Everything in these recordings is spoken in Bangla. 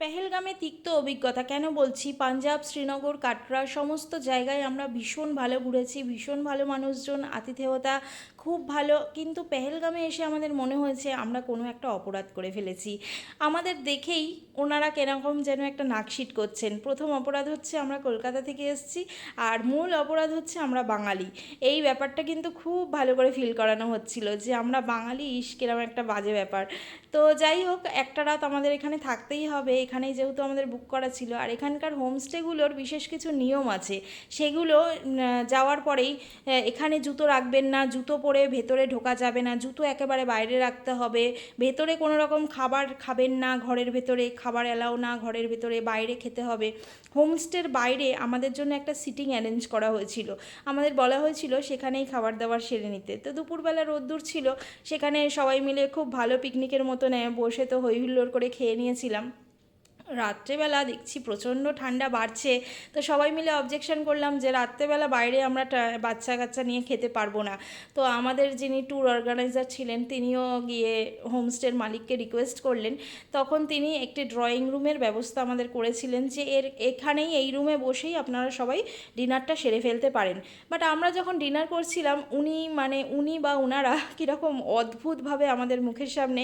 পেহেলগামে তিক্ত অভিজ্ঞতা কেন বলছি, পাঞ্জাব, শ্রীনগর, কাটরা সমস্ত জায়গায় আমরা ভীষণ ভালো ঘুরেছি, ভীষণ ভালো মানুষজন, আতিথেয়তা খুব ভালো। কিন্তু পেহেলগামে এসে আমাদের মনে হয়েছে আমরা কোনো একটা অপরাধ করে ফেলেছি। আমাদের দেখেই ওনারা কেরকম যেন একটা নাকশিট করছেন। প্রথম অপরাধ হচ্ছে আমরা কলকাতা থেকে এসেছি, আর মূল অপরাধ হচ্ছে আমরা বাঙালি। এই ব্যাপারটা কিন্তু খুব ভালো করে ফিল করানো হচ্ছিল যে আমরা বাঙালি, কিরকম একটা বাজে ব্যাপার। তো যাই হোক, একটা রাত আমাদের এখানে থাকতেই হবে, এখানেই যেহেতু আমাদের বুক করা ছিল। আর এখানকার হোমস্টেগুলোর বিশেষ কিছু নিয়ম আছে, সেগুলো যাওয়ার পরেই এখানে জুতো রাখবেন না, জুতো পরে ভেতরে ঢোকা যাবে না, জুতো একেবারে বাইরে রাখতে হবে, ভেতরে কোনো রকম খাবার খাবেন না, ঘরের ভেতরে খাবার এলাও না, ঘরের ভেতরে বাইরে খেতে হবে। হোমস্টের বাইরে আমাদের জন্য একটা সিটিং অ্যারেঞ্জ করা হয়েছিল, আমাদের বলা হয়েছিল সেখানেই খাবার দাবার সেরে নিতে। তো দুপুরবেলা রোদ্দুর ছিল, সেখানে সবাই মিলে খুব ভালো পিকনিকের মতো বসে তো হই হুল্লোড় করে খেয়ে নিয়েছিলাম। রাত্রেবেলা দেখছি প্রচণ্ড ঠান্ডা বাড়ছে, তো সবাই মিলে অবজেকশন করলাম যে রাত্রেবেলা বাইরে আমরা বাচ্চা কাচ্চা নিয়ে খেতে পারবো না। তো আমাদের যিনি ট্যুর অর্গানাইজার ছিলেন তিনিও গিয়ে হোমস্টের মালিককে রিকোয়েস্ট করলেন। তখন তিনি একটি ড্রয়িং রুমের ব্যবস্থা আমাদের করেছিলেন যে এখানেই এই রুমে বসেই আপনারা সবাই ডিনারটা সেরে ফেলতে পারেন। বাট আমরা যখন ডিনার করছিলাম উনি বা ওনারা কীরকম অদ্ভুতভাবে আমাদের মুখের সামনে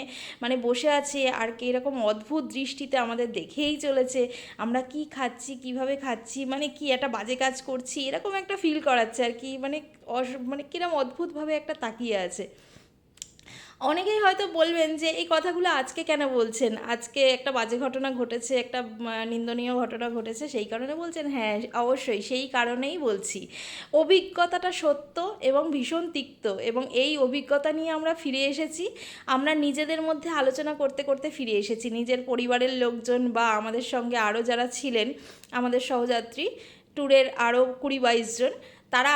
বসে আছে, আর কীরকম অদ্ভুত দৃষ্টিতে আমাদের দেখেই চলেছে আমরা কি খাচ্ছি, কিভাবে খাচ্ছি, কি একটা বাজে কাজ করছি এরকম একটা ফিল করাচ্ছে আর কি। কিরম অদ্ভুতভাবে একটা তাকিয়ে আছে। অনেকেই হয়তো বলবেন যে এই কথাগুলো আজকে কেন বলছেন, আজকে একটা বাজে ঘটনা ঘটেছে, একটা নিন্দনীয় ঘটনা ঘটেছে সেই কারণে বলছেন। হ্যাঁ, অবশ্যই সেই কারণেই বলছি। অভিজ্ঞতাটা সত্য এবং ভীষণ তিক্ত, এবং এই অভিজ্ঞতা নিয়ে আমরা ফিরে এসেছি। আমরা নিজেদের মধ্যে আলোচনা করতে করতে ফিরে এসেছি, নিজের পরিবারের লোকজন বা আমাদের সঙ্গে আরও যারা ছিলেন আমাদের সহযাত্রী ট্যুরের আরও 20-22 জন,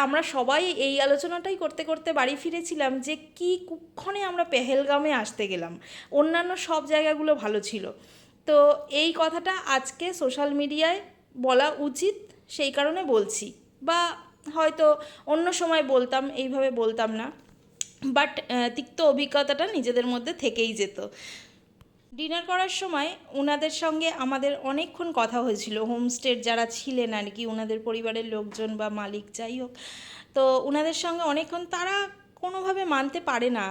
আমরা সবাই এই আলোচনাটাই করতে করতে বাড়ি ফিরেছিলাম যে কী কুক্ষণে আমরা পেহেলগামে আসতে গেলাম, অন্যান্য সব জায়গাগুলো ভালো ছিল। তো এই কথাটা আজকে সোশ্যাল মিডিয়ায় বলা উচিত, সেই কারণে বলছি। বা হয়তো অন্য সময় বলতাম, এইভাবে বলতাম না। বাট তিক্ত অভিজ্ঞতাটা নিজেদের মধ্যে থেকেই যেত। ডিনার করার সময় ওনাদের সঙ্গে আমাদের অনেকক্ষণ কথা হয়েছিল, হোমস্টের যারা ছিলেন আর কি, ওনাদের পরিবারের লোকজন বা মালিক যাই হোক। তো ওনাদের সঙ্গে অনেকক্ষণ তারা কোনোভাবে মানতে পারে না,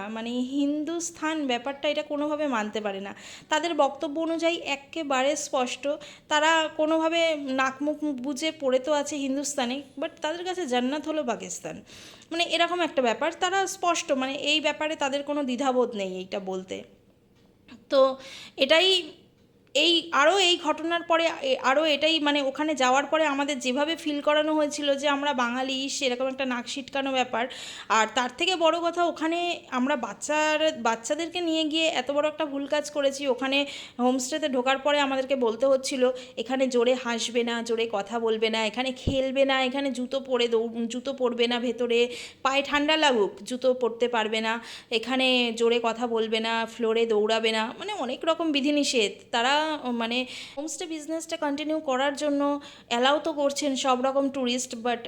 হিন্দুস্থান ব্যাপারটা এটা কোনোভাবে মানতে পারে না। তাদের বক্তব্য অনুযায়ী একেবারে স্পষ্ট, তারা কোনোভাবে নাক মুখ বুজে পড়ে তো আছে হিন্দুস্তানে, বাট তাদের কাছে জান্নাত হলো পাকিস্তান, এরকম একটা ব্যাপার। তারা স্পষ্ট, এই ব্যাপারে তাদের কোনো দ্বিধাবোধ নেই এইটা বলতে। তো এটাই এই ঘটনার পরে আরও এটাই ওখানে যাওয়ার পরে আমাদের যেভাবে ফিল করানো হয়েছিল যে আমরা বাঙালি, সেরকম একটা নাক সিটকানো ব্যাপার। আর তার থেকে বড় কথা, ওখানে আমরা বাচ্চাদেরকে নিয়ে গিয়ে এত বড় একটা ভুল কাজ করেছি। ওখানে হোমস্টেতে ঢোকার পরে আমাদেরকে বলতে হচ্ছিল এখানে জোরে হাসবে না, জোরে কথা বলবে না, এখানে খেলবে না, এখানে জুতো পরবে না, ভেতরে পায়ে ঠান্ডা লাগুক জুতো পরতে পারবে না, এখানে জোরে কথা বলবে না, ফ্লোরে দৌড়াবে না, অনেক রকম বিধিনিষেধ। তারা হোমস্টে বিজনেসটা কন্টিনিউ করার জন্য অ্যালাউ তো করছেন সব রকম ট্যুরিস্ট, বাট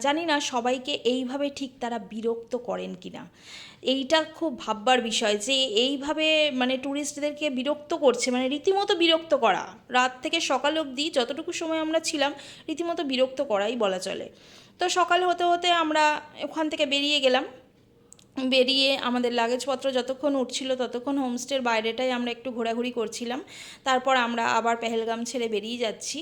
জানি না সবাইকে এইভাবে ঠিক তারা বিরক্ত করেন কি না। এইটা খুব ভাববার বিষয় যে এইভাবে ট্যুরিস্টদেরকে বিরক্ত করছে, রীতিমতো বিরক্ত করা। রাত থেকে সকাল অবধি যতটুকু সময় আমরা ছিলাম রীতিমতো বিরক্ত করাই বলা চলে। তো সকাল হতে হতে আমরা ওখান থেকে বেরিয়ে গেলাম। বেরিয়ে আমাদের লাগেজপত্র যতক্ষণ উঠছিল ততক্ষণ হোমস্টের বাইরেটাই আমরা একটু ঘোরাঘুরি করছিলাম। তারপর আমরা আবার পেহেলগাম ছেড়ে বেরিয়ে যাচ্ছি।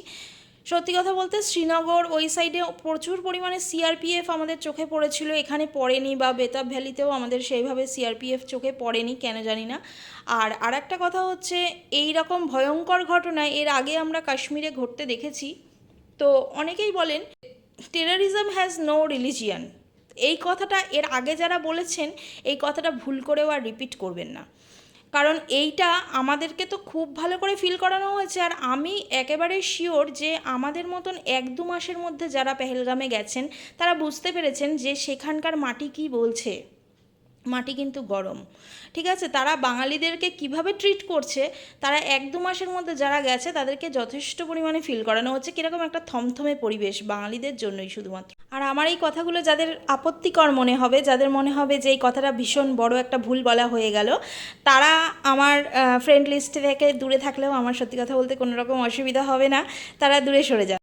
সত্যি কথা বলতে শ্রীনগর ওই সাইডে প্রচুর পরিমাণে সিআরপিএফ আমাদের চোখে পড়েছিল, এখানে পড়েনি। বা বেতাব ভ্যালিতেও আমাদের সেইভাবে সিআরপিএফ চোখে পড়েনি, কেন জানি না। আর একটা কথা হচ্ছে, এই রকম ভয়ঙ্কর ঘটনা এর আগে আমরা কাশ্মীরে ঘটতে দেখেছি। তো অনেকেই বলেন টেররিজম হ্যাজ নো রিলিজিয়ান। এই কথাটা এর আগে যারা বলেছেন এই কথাটা ভুল করেও আর রিপিট করবেন না, কারণ এইটা আমাদেরকে তো খুব ভালো করে ফিল করানো হয়েছে। আর আমি একেবারে শিওর যে আমাদের মতন 1-2 মাসের মধ্যে যারা পেহেলগামে গেছেন তারা বুঝতে পেরেছেন যে সেখানকার মাটি কী বলছে। মাটি কিন্তু গরম, ঠিক আছে। তারা বাঙালিদেরকে কিভাবে ট্রিট করছে, তারা 1-2 মাসের মধ্যে যারা গেছে তাদেরকে যথেষ্ট পরিমাণে ফিল করানো হচ্ছে কীরকম একটা থমথমে পরিবেশ বাঙালিদের জন্যই শুধুমাত্র। আর আমার এই কথাগুলো যাদের আপত্তিকর মনে হবে, যাদের মনে হবে যে এই কথাটা ভীষণ বড় একটা ভুল বলা হয়ে গেল, তারা আমার ফ্রেন্ড লিস্ট থেকে দূরে থাকলেও আমার সত্যি কথা বলতে কোনো রকম অসুবিধা হবে না, তারা দূরে সরে যাবে।